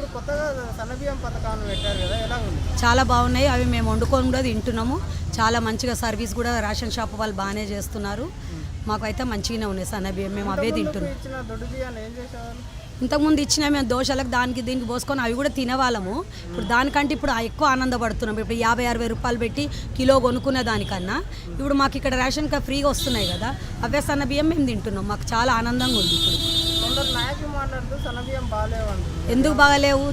ఇప్పుడు కొత్తగా సన్నబియ్యం పథకాన్ని పెట్టారు కదా, ఎలా ఉంది? చాలా బాగున్నాయి. అవి మేము వండుకొని కూడా తింటున్నాము. చాలా మంచిగా సర్వీస్ కూడా రేషన్ షాప్ వాళ్ళు బాగానే చేస్తున్నారు. మాకైతే మంచిగానే ఉన్నాయి సన్నబియ్యం, మేము అవే తింటున్నాం. ఇచ్చిన దొడ్డు బియ్యాన్ని ఏం చేసేవాళ్ళు? ఇంతకుముందు ఇచ్చిన మేము దోశలకు దానికి దీనికి పోసుకొని అవి కూడా తినేవాళ్ళము. ఇప్పుడు దానికంటే ఇప్పుడు ఎక్కువ ఆనందపడుతున్నాం. ఇప్పుడు 50-60 రూపాయలు పెట్టి కిలో కొనుక్కునే దానికన్నా ఇప్పుడు మాకు ఇక్కడ రేషన్ ఫ్రీగా వస్తున్నాయి కదా, అవే సన్న బియ్యం మేము తింటున్నాం. మాకు చాలా ఆనందంగా ఉంది. ఇప్పుడు కొందరు నాయకులు మాట్లాడుతూ సన్నబియ్యం బాగాలేవు అంటున్నారు. ఎందుకు బాగలేవు?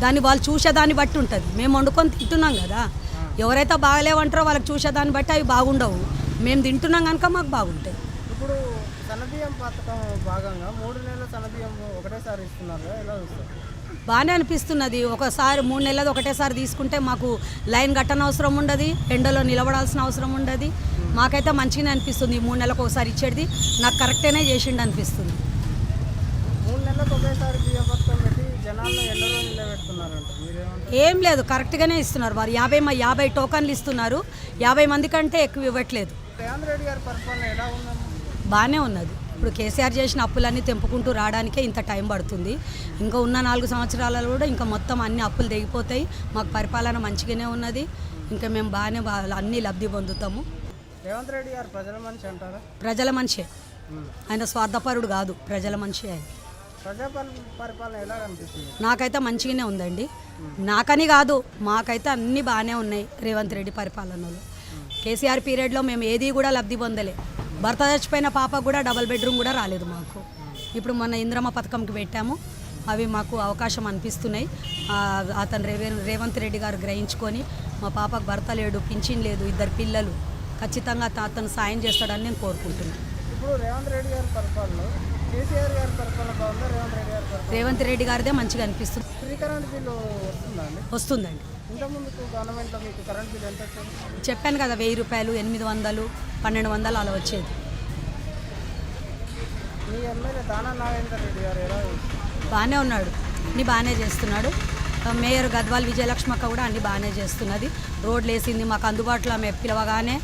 దాన్ని వాళ్ళు చూసేదాన్ని బట్టి ఉంటుంది. మేము వండుకొని తింటున్నాం కదా, ఎవరైతే బాగలేవంటారో వాళ్ళకి చూసేదాన్ని బట్టి అవి బాగుండవు. మేము తింటున్నాం కనుక మాకు బాగుంటాయి. ఇప్పుడు సన్నబియ్యం పథకం భాగంగా 3 నెలల సన్నబియ్యం ఒకటేసారి ఇస్తున్నారు కదా, ఎలా చూస్తారు? బాగానే అనిపిస్తున్నది. ఒకసారి 3 నెలలు ఒకటేసారి తీసుకుంటే మాకు లైన్ కట్టన అవసరం ఉండదు, ఎండలో నిలబడాల్సిన అవసరం ఉండదు. మాకైతే మంచిగానే అనిపిస్తుంది. 3 నెలలకు ఒకసారి ఇచ్చేది నాకు కరెక్టేనే చేసిండు అనిపిస్తుంది. 3 నెలలకు ఒకేసారి బియ్యం పథకం పెట్టి జనాలను ఎండలో నిలబెడుతున్నారంట, మీరేమంటారు? ఏం లేదు, కరెక్ట్గానే ఇస్తున్నారు. వారు 50 టోకన్లు ఇస్తున్నారు. 50 మంది కంటే ఎక్కువ ఇవ్వట్లేదు. రేవంత్ రెడ్డి గారి పరిపాలన ఎలా ఉందమ్మా? బాగానే ఉన్నది. ఇప్పుడు కేసీఆర్ చేసిన అప్పులన్నీ తెంపుకుంటూ రావడానికే ఇంత టైం పడుతుంది. ఇంకా ఉన్న 4 సంవత్సరాలలో కూడా ఇంకా మొత్తం అన్ని అప్పులు తెగిపోతాయి. మాకు పరిపాలన మంచిగానే ఉన్నది. ఇంకా మేము బాగానే అన్ని లబ్ధి పొందుతాము. రేవంత్ రెడ్డి గారు ప్రజల మనిషి అంటారా? ప్రజల మనిషే ఆయన, స్వార్థపరుడు కాదు, ప్రజల మనిషి ఆయన. ప్రజా పరిపాలన ఎలా కనిపిస్తుంది? నాకైతే మంచిగానే ఉందండి. నాకని కాదు, మాకైతే అన్నీ బాగానే ఉన్నాయి రేవంత్ రెడ్డి పరిపాలనలో. కేసీఆర్ పీరియడ్లో మేము ఏది కూడా లబ్ధి పొందలే. భర్త చచ్చిపోయిన పాప కూడా డబల్ బెడ్రూమ్ కూడా రాలేదు మాకు. ఇప్పుడు మన ఇంద్రమ్మ పథకంకి పెట్టాము, అవి మాకు అవకాశం అనిపిస్తున్నాయి. అతను రేవంత్ రెడ్డి గారు గ్రహించుకొని మా పాపకు భర్త లేడు, పింఛన్ లేదు, 2 పిల్లలు, ఖచ్చితంగా అతను సాయం చేస్తాడని నేను కోరుకుంటున్నాను. ఇప్పుడు రేవంత్ రెడ్డి గారి పరిపాలన కేసీఆర్ గారి పరిపాలన బాగుందా, రేవంత్ రెడ్డి గారి పరిపాలన? రేవంత్ రెడ్డి గారిదే మంచిగా అనిపిస్తుంది. ఫ్రీ కరెంట్ బిల్లు వస్తుందా అండి? వస్తుందండి. ఇంతకుముందు గవర్నమెంట్లో మీకు కరెంట్ బిల్ ఎంత వచ్చింది? చెప్పాను కదా, 1000 రూపాయలు, 800, 1200 అలా వచ్చేది. మీ ఎమ్మెల్యే దానా నాగేందర్ రెడ్డి గారు ఎలా? బాగానే ఉన్నాడు, అన్నీ బాగానే చేస్తున్నాడు. మేయర్ గద్వాల్ విజయలక్ష్మక్క కూడా అన్నీ బాగానే చేస్తున్నది. రోడ్లు వేసింది, మాకు అందుబాటులో ఆమె పిలవగానే